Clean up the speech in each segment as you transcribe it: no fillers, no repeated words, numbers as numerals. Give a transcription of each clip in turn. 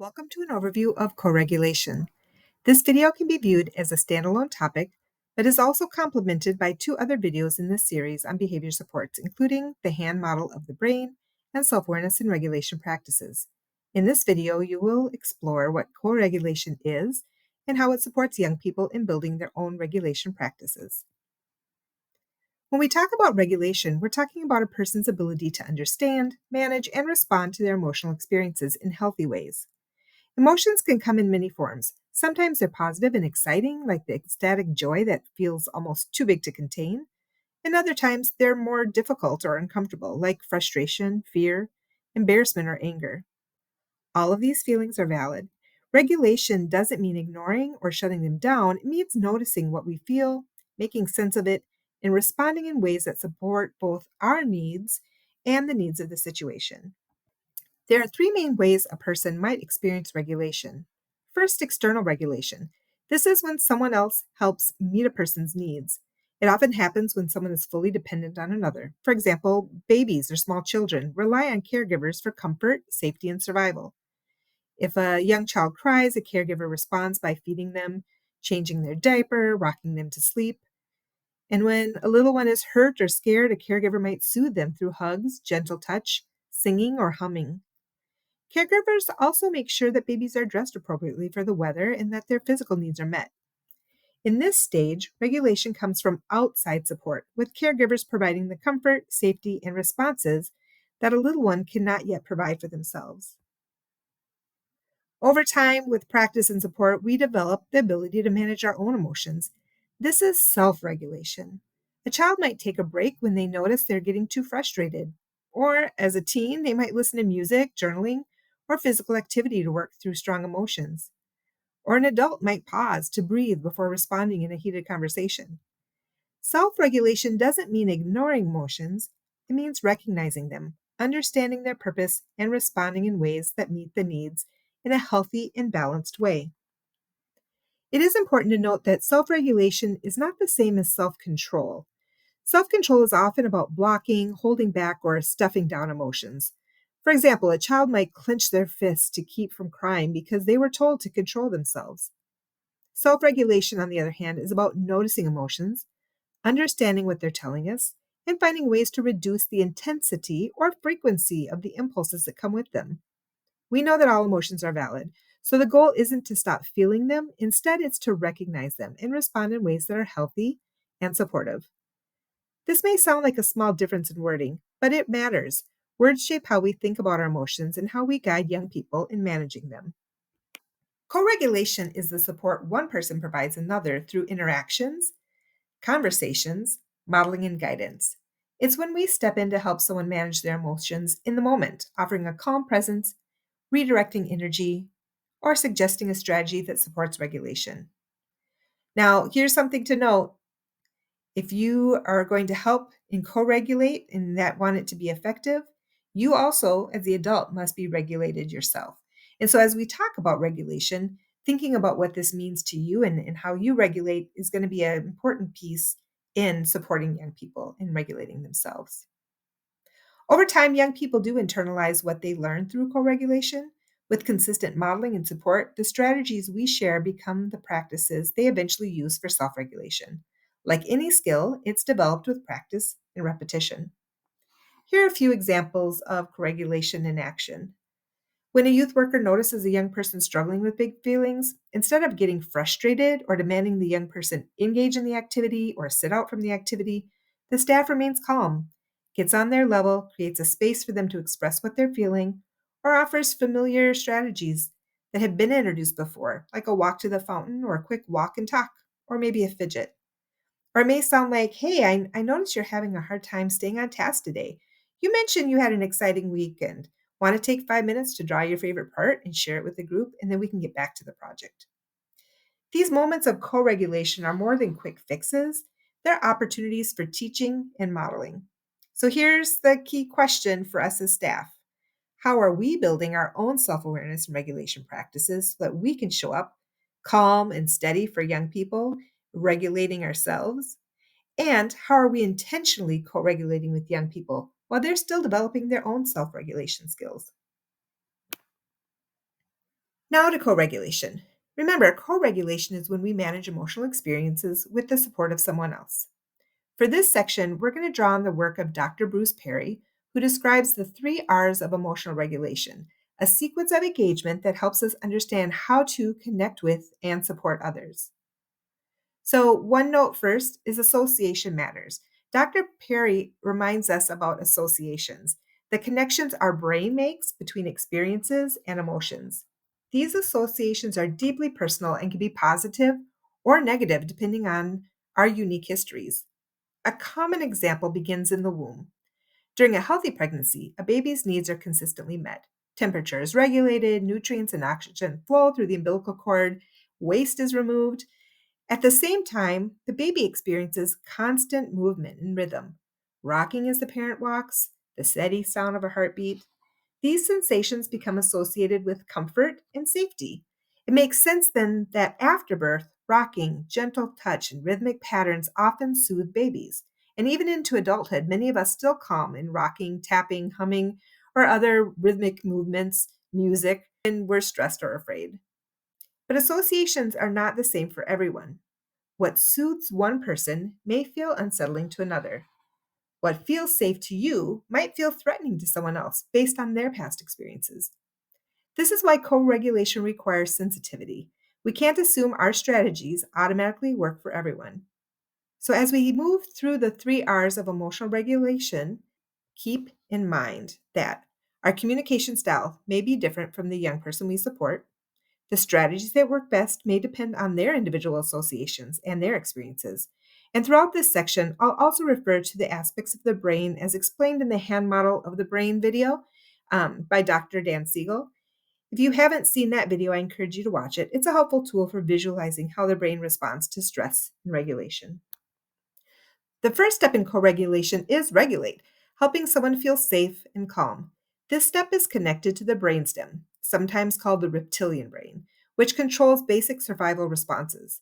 Welcome to an overview of co-regulation. This video can be viewed as a standalone topic, but is also complemented by two other videos in this series on behavior supports, including the hand model of the brain and self-awareness and regulation practices. In this video, you will explore what co-regulation is and how it supports young people in building their own regulation practices. When we talk about regulation, we're talking about a person's ability to understand, manage, and respond to their emotional experiences in healthy ways. Emotions can come in many forms. Sometimes they're positive and exciting, like the ecstatic joy that feels almost too big to contain. And other times they're more difficult or uncomfortable, like frustration, fear, embarrassment, or anger. All of these feelings are valid. Regulation doesn't mean ignoring or shutting them down, it means noticing what we feel, making sense of it, and responding in ways that support both our needs and the needs of the situation. There are three main ways a person might experience regulation. First, external regulation. This is when someone else helps meet a person's needs. It often happens when someone is fully dependent on another. For example, babies or small children rely on caregivers for comfort, safety, and survival. If a young child cries, a caregiver responds by feeding them, changing their diaper, rocking them to sleep. And when a little one is hurt or scared, a caregiver might soothe them through hugs, gentle touch, singing, or humming. Caregivers also make sure that babies are dressed appropriately for the weather and that their physical needs are met. In this stage, regulation comes from outside support, with caregivers providing the comfort, safety, and responses that a little one cannot yet provide for themselves. Over time, with practice and support, we develop the ability to manage our own emotions. This is self regulation. A child might take a break when they notice they're getting too frustrated. Or as a teen, they might listen to music, journaling, or physical activity to work through strong emotions. Or an adult might pause to breathe before responding in a heated conversation. Self regulation doesn't mean ignoring emotions, it means recognizing them, understanding their purpose, and responding in ways that meet the needs in a healthy and balanced way. It is important to note that self regulation is not the same as self control. Self control is often about blocking, holding back, or stuffing down emotions. For example, a child might clench their fists to keep from crying because they were told to control themselves. Self regulation, on the other hand, is about noticing emotions, understanding what they're telling us, and finding ways to reduce the intensity or frequency of the impulses that come with them. We know that all emotions are valid, so the goal isn't to stop feeling them. Instead, it's to recognize them and respond in ways that are healthy and supportive. This may sound like a small difference in wording, but it matters. Words shape how we think about our emotions and how we guide young people in managing them. Co regulation is the support one person provides another through interactions, conversations, modeling, and guidance. It's when we step in to help someone manage their emotions in the moment, offering a calm presence, redirecting energy, or suggesting a strategy that supports regulation. Now, here's something to note. If you are going to help and co regulate and that want it to be effective, you also, as the adult, must be regulated yourself. And so, as we talk about regulation, thinking about what this means to you and how you regulate is going to be an important piece in supporting young people in regulating themselves. Over time, young people do internalize what they learn through co regulation. With consistent modeling and support, the strategies we share become the practices they eventually use for self regulation. Like any skill, it's developed with practice and repetition. Here are a few examples of co regulation in action. When a youth worker notices a young person struggling with big feelings, instead of getting frustrated or demanding the young person engage in the activity or sit out from the activity, the staff remains calm, gets on their level, creates a space for them to express what they're feeling, or offers familiar strategies that have been introduced before, like a walk to the fountain or a quick walk and talk, or maybe a fidget. Or it may sound like, hey, I noticed you're having a hard time staying on task today. You mentioned you had an exciting weekend. Want to take 5 minutes to draw your favorite part and share it with the group, and then we can get back to the project. These moments of co regulation are more than quick fixes, they're opportunities for teaching and modeling. So here's the key question for us as staff. How are we building our own self awareness and regulation practices so that we can show up calm and steady for young people, regulating ourselves? And how are we intentionally co regulating with young people while they're still developing their own self regulation skills? Now to co regulation. Remember, co regulation is when we manage emotional experiences with the support of someone else. For this section, we're going to draw on the work of Dr. Bruce Perry, who describes the 3 R's of emotional regulation, a sequence of engagement that helps us understand how to connect with and support others. So, one note first is association matters. Dr. Perry reminds us about associations, the connections our brain makes between experiences and emotions. These associations are deeply personal and can be positive or negative depending on our unique histories. A common example begins in the womb. During a healthy pregnancy, a baby's needs are consistently met. Temperature is regulated, nutrients and oxygen flow through the umbilical cord, waste is removed. At the same time, the baby experiences constant movement and rhythm, rocking as the parent walks, the steady sound of a heartbeat. These sensations become associated with comfort and safety. It makes sense then that after birth, rocking, gentle touch, and rhythmic patterns often soothe babies. And even into adulthood, many of us still calm in rocking, tapping, humming, or other rhythmic movements, music, when we're stressed or afraid. But associations are not the same for everyone. What soothes one person may feel unsettling to another. What feels safe to you might feel threatening to someone else based on their past experiences. This is why co regulation requires sensitivity. We can't assume our strategies automatically work for everyone. So, as we move through the 3 R's of emotional regulation, keep in mind that our communication style may be different from the young person we support. The strategies that work best may depend on their individual associations and their experiences. And throughout this section, I'll also refer to the aspects of the brain as explained in the hand model of the brain video by Dr. Dan Siegel. If you haven't seen that video, I encourage you to watch it. It's a helpful tool for visualizing how the brain responds to stress and regulation. The first step in co regulation is regulate, helping someone feel safe and calm. This step is connected to the brainstem, sometimes called the reptilian brain, which controls basic survival responses.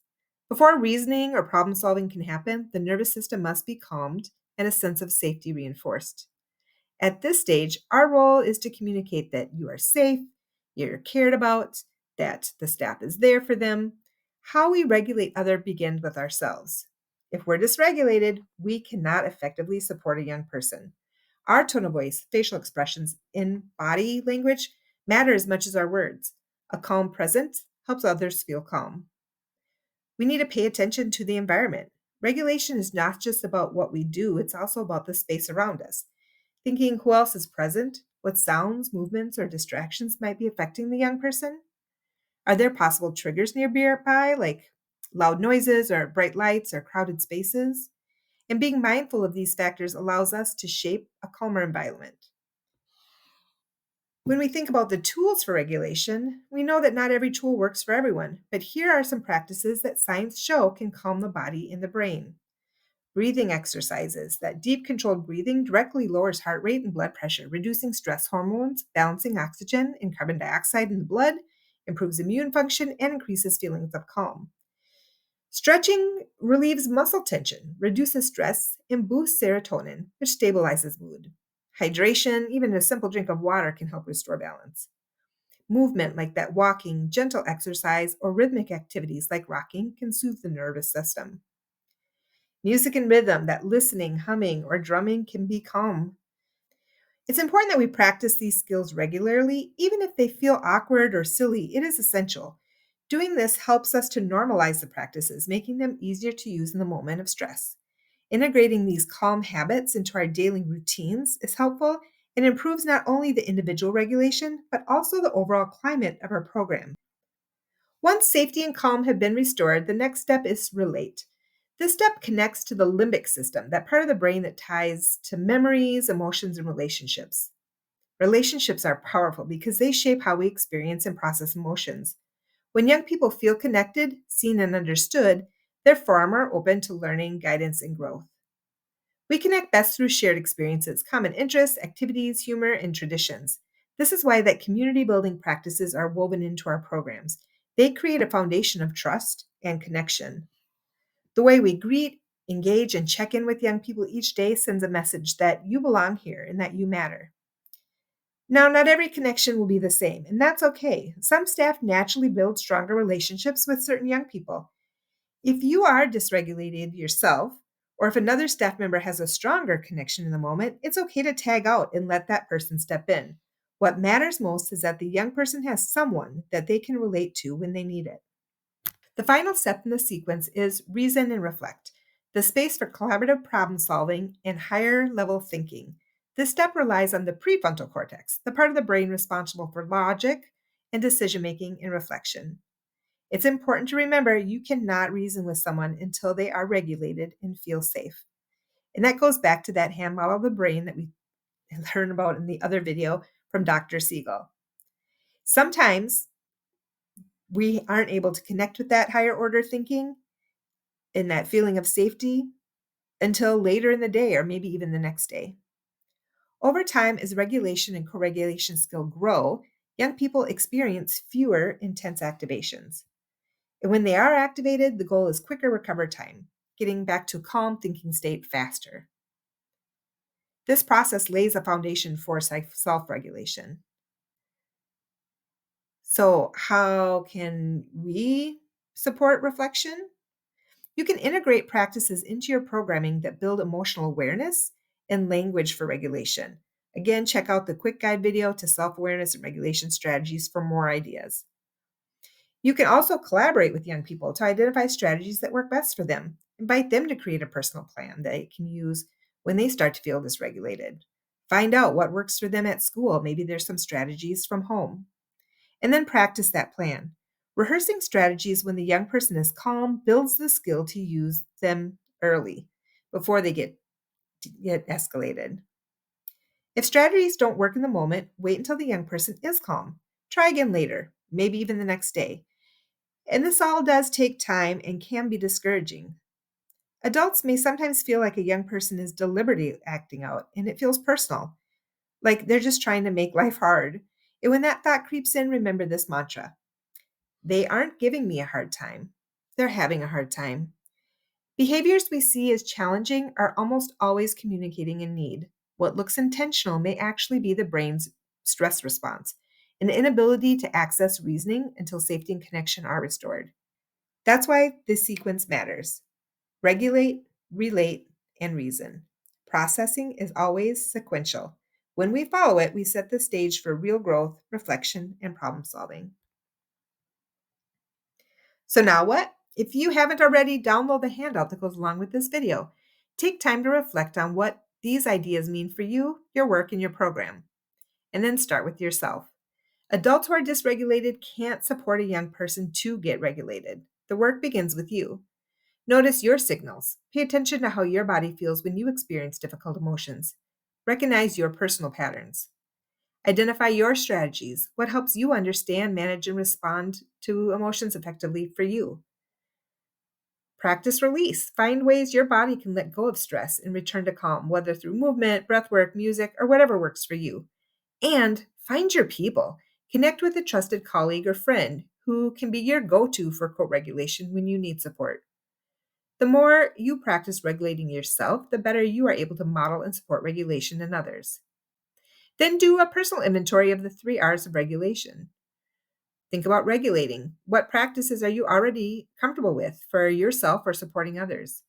Before reasoning or problem solving can happen, the nervous system must be calmed and a sense of safety reinforced. At this stage, our role is to communicate that you are safe, you're cared about, that the staff is there for them. How we regulate others begins with ourselves. If we're dysregulated, we cannot effectively support a young person. Our tone of voice, facial expressions, and body language matter as much as our words. A calm presence helps others feel calm. We need to pay attention to the environment. Regulation is not just about what we do, it's also about the space around us. Thinking who else is present, what sounds, movements, or distractions might be affecting the young person. Are there possible triggers nearby, like loud noises or bright lights or crowded spaces? And being mindful of these factors allows us to shape a calmer environment. When we think about the tools for regulation, we know that not every tool works for everyone, but here are some practices that science show can calm the body and the brain. Breathing exercises. That deep controlled breathing directly lowers heart rate and blood pressure, reducing stress hormones, balancing oxygen and carbon dioxide in the blood, improves immune function, and increases feelings of calm. Stretching relieves muscle tension, reduces stress, and boosts serotonin, which stabilizes mood. Hydration, even a simple drink of water, can help restore balance. Movement, like that walking, gentle exercise, or rhythmic activities like rocking, can soothe the nervous system. Music and rhythm, that listening, humming, or drumming can be calm. It's important that we practice these skills regularly, even if they feel awkward or silly, it is essential. Doing this helps us to normalize the practices, making them easier to use in the moment of stress. Integrating these calm habits into our daily routines is helpful and improves not only the individual regulation, but also the overall climate of our program. Once safety and calm have been restored, the next step is relate. This step connects to the limbic system, that part of the brain that ties to memories, emotions, and relationships. Relationships are powerful because they shape how we experience and process emotions. When young people feel connected, seen, and understood, they're far more open to learning, guidance, and growth. We connect best through shared experiences, common interests, activities, humor, and traditions. This is why that community building practices are woven into our programs. They create a foundation of trust and connection. The way we greet, engage, and check in with young people each day sends a message that you belong here and that you matter. Now, not every connection will be the same, and that's okay. Some staff naturally build stronger relationships with certain young people. If you are dysregulated yourself, or if another staff member has a stronger connection in the moment, it's okay to tag out and let that person step in. What matters most is that the young person has someone that they can relate to when they need it. The final step in the sequence is reason and reflect, the space for collaborative problem solving and higher level thinking. This step relies on the prefrontal cortex, the part of the brain responsible for logic and decision making and reflection. It's important to remember you cannot reason with someone until they are regulated and feel safe. And that goes back to that hand model of the brain that we learned about in the other video from Dr. Siegel. Sometimes we aren't able to connect with that higher order thinking and that feeling of safety until later in the day or maybe even the next day. Over time, as regulation and co regulation skill grow, young people experience fewer intense activations. And when they are activated, the goal is quicker recover time, getting back to a calm thinking state faster. This process lays a foundation for self regulation. So, how can we support reflection? You can integrate practices into your programming that build emotional awareness and language for regulation. Again, check out the quick guide video to self awareness and regulation strategies for more ideas. You can also collaborate with young people to identify strategies that work best for them. Invite them to create a personal plan that they can use when they start to feel dysregulated. Find out what works for them at school. Maybe there's some strategies from home. And then practice that plan. Rehearsing strategies when the young person is calm builds the skill to use them early before they get escalated. If strategies don't work in the moment, wait until the young person is calm. Try again later, maybe even the next day. And this all does take time and can be discouraging. Adults may sometimes feel like a young person is deliberately acting out, and it feels personal, like they're just trying to make life hard. And when that thought creeps in, remember this mantra: they aren't giving me a hard time, they're having a hard time. Behaviors we see as challenging are almost always communicating a need. What looks intentional may actually be the brain's stress response, an inability to access reasoning until safety and connection are restored. That's why this sequence matters. Regulate, relate, and reason. Processing is always sequential. When we follow it, we set the stage for real growth, reflection, and problem solving. So now what? If you haven't already, download the handout that goes along with this video. Take time to reflect on what these ideas mean for you, your work, and your program. And then start with yourself. Adults who are dysregulated can't support a young person to get regulated. The work begins with you. Notice your signals. Pay attention to how your body feels when you experience difficult emotions. Recognize your personal patterns. Identify your strategies. What helps you understand, manage, and respond to emotions effectively for you? Practice release. Find ways your body can let go of stress and return to calm, whether through movement, breath work, music, or whatever works for you. And find your people. Connect with a trusted colleague or friend who can be your go to for co regulation when you need support. The more you practice regulating yourself, the better you are able to model and support regulation in others. Then do a personal inventory of the 3 R's of regulation. Think about regulating. What practices are you already comfortable with for yourself or supporting others?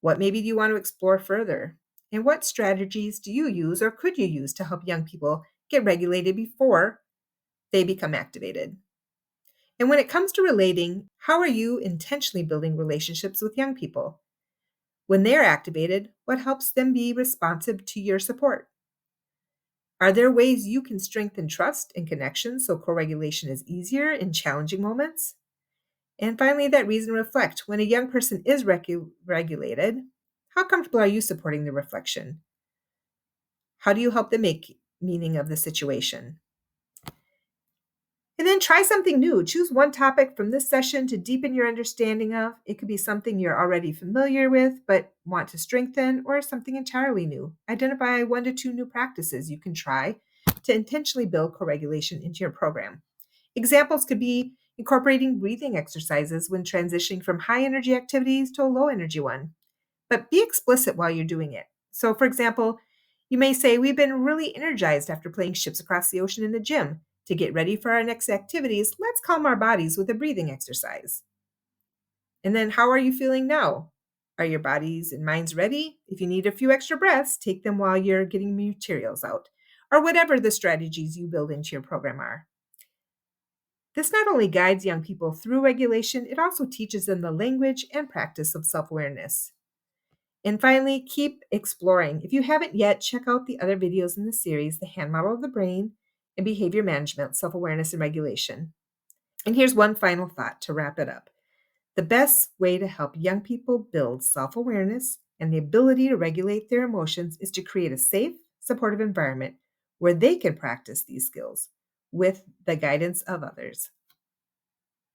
What maybe do you want to explore further? And what strategies do you use or could you use to help young people get regulated before they become activated? And when it comes to relating, how are you intentionally building relationships with young people? When they're activated, what helps them be responsive to your support? Are there ways you can strengthen trust and connection so co regulation is easier in challenging moments? And finally, that reason reflect. When a young person is regulated, how comfortable are you supporting the reflection? How do you help them make meaning of the situation? And then try something new. Choose one topic from this session to deepen your understanding of. It could be something you're already familiar with but want to strengthen, or something entirely new. Identify 1 to 2 new practices you can try to intentionally build co regulation into your program. Examples could be incorporating breathing exercises when transitioning from high energy activities to a low energy one, but be explicit while you're doing it. So, for example, You may say, "We've been really energized after playing ships across the ocean in the gym. To get ready for our next activities, let's calm our bodies with a breathing exercise." And then, "How are you feeling now? Are your bodies and minds ready? If you need a few extra breaths, take them while you're getting materials out," or whatever the strategies you build into your program are. This not only guides young people through regulation, it also teaches them the language and practice of self awareness. And finally, keep exploring. If you haven't yet, check out the other videos in the series: The Hand Model of the Brain and Behavior Management, Self Awareness and Regulation. And here's one final thought to wrap it up. The best way to help young people build self awareness and the ability to regulate their emotions is to create a safe, supportive environment where they can practice these skills with the guidance of others.